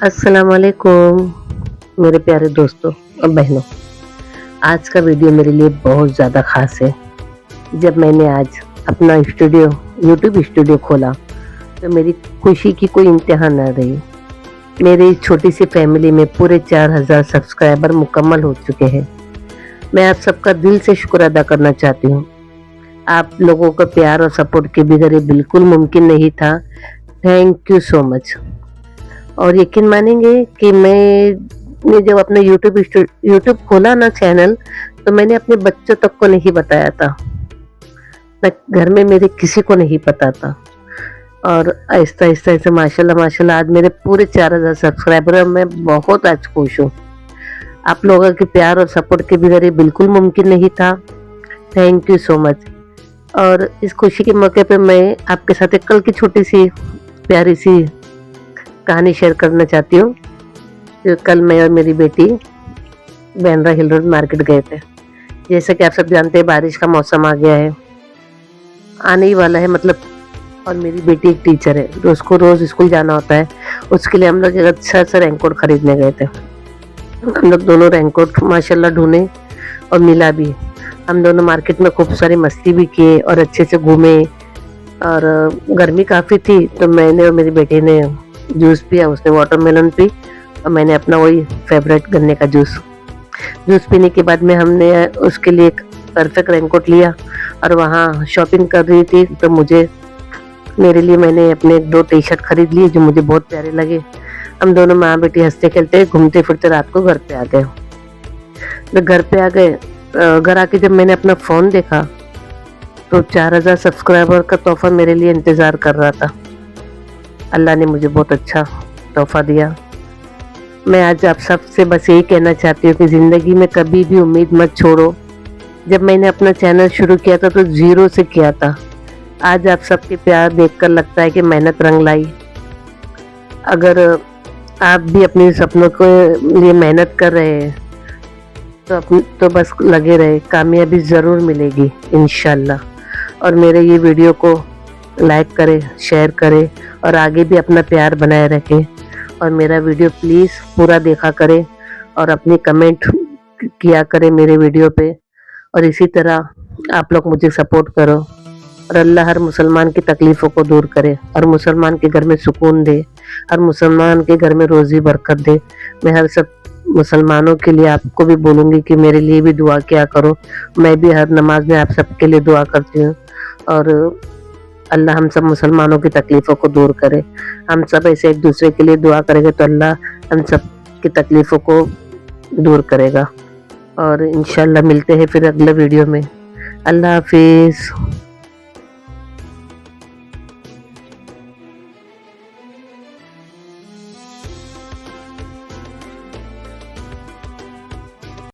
अस्सलाम वालेकुम मेरे प्यारे दोस्तों और बहनों। आज का वीडियो मेरे लिए बहुत ज़्यादा ख़ास है। जब मैंने आज अपना यूट्यूब स्टूडियो खोला तो मेरी खुशी की कोई इंतहा न रही। मेरी इस छोटी सी फैमिली में पूरे 4000 सब्सक्राइबर मुकम्मल हो चुके हैं। मैं आप सबका दिल से शुक्र अदा करना चाहती हूँ। आप लोगों का प्यार और सपोर्ट के बगैर ये बिल्कुल मुमकिन नहीं था। Thank you so much. और यकीन मानेंगे कि मैंने जब अपना यूट्यूब खोला ना चैनल, तो मैंने अपने बच्चों तक को नहीं बताया था, न घर में मेरे किसी को नहीं पता था। और आहिस्ता आहिस्ता ऐसे माशाल्लाह माशाल्लाह आज मेरे पूरे 4000 सब्सक्राइबर हैं। मैं बहुत आज खुश हूँ। आप लोगों के प्यार और सपोर्ट के बगैर ये बिल्कुल मुमकिन नहीं था। Thank you so much. और इस खुशी के मौके पे मैं आपके साथ एक कल की छोटी सी प्यारी सी कहानी शेयर करना चाहती हूँ। कल मैं और मेरी बेटी बैंड्रा हिल रोड मार्केट गए थे। जैसे कि आप सब जानते हैं बारिश का मौसम आ गया है, आने ही वाला है मतलब। और मेरी बेटी एक टीचर है तो उसको रोज़ स्कूल जाना होता है। उसके लिए हम लोग एक अच्छा सा रेनकोट खरीदने गए थे। हम लोग दोनों रेनकोट माशाल्लाह ढूंढे और मिला भी। हम दोनों मार्केट में खूब सारी मस्ती भी किए और अच्छे से घूमे। और गर्मी काफ़ी थी तो मैंने और मेरी बेटी ने जूस पिया, उसने वाटरमेलन पी और मैंने अपना वही फेवरेट गन्ने का जूस पीने के बाद में हमने उसके लिए एक परफेक्ट रेनकोट लिया। और वहाँ शॉपिंग कर रही थी तो मेरे लिए मैंने अपने 2 टी शर्ट खरीद लिए जो मुझे बहुत प्यारे लगे। हम दोनों माँ बेटी हंसते खेलते घूमते फिरते रात को घर पे आ गए। घर आके जब मैंने अपना फ़ोन देखा तो 4000 सब्सक्राइबर का तोहफा मेरे लिए इंतज़ार कर रहा था। अल्लाह ने मुझे बहुत अच्छा तोहफा दिया। मैं आज आप सबसे बस यही कहना चाहती हूँ कि ज़िंदगी में कभी भी उम्मीद मत छोड़ो। जब मैंने अपना चैनल शुरू किया था तो 0 से किया था। आज आप सबके प्यार देखकर लगता है कि मेहनत रंग लाई। अगर आप भी अपने सपनों के लिए मेहनत कर रहे हैं तो बस लगे रहे, कामयाबी ज़रूर मिलेगी इंशाल्लाह। और मेरे ये वीडियो को लाइक करें, शेयर करें और आगे भी अपना प्यार बनाए रखें। और मेरा वीडियो प्लीज़ पूरा देखा करें और अपनी कमेंट किया करें मेरे वीडियो पे। और इसी तरह आप लोग मुझे सपोर्ट करो। और अल्लाह हर मुसलमान की तकलीफ़ों को दूर करे, हर मुसलमान के घर में सुकून दे, हर मुसलमान के घर में रोज़ी बरकत दे। मैं हर सब मुसलमानों के लिए आपको भी बोलूँगी कि मेरे लिए भी दुआ किया करो। मैं भी हर नमाज में आप सबके लिए दुआ करती हूँ। और अल्लाह हम सब मुसलमानों की तकलीफ़ों को दूर करे। हम सब ऐसे एक दूसरे के लिए दुआ करेंगे तो अल्लाह हम सब की तकलीफ़ों को दूर करेगा। और इंशाल्लाह मिलते हैं फिर अगले वीडियो में। अल्लाह हाफिज़।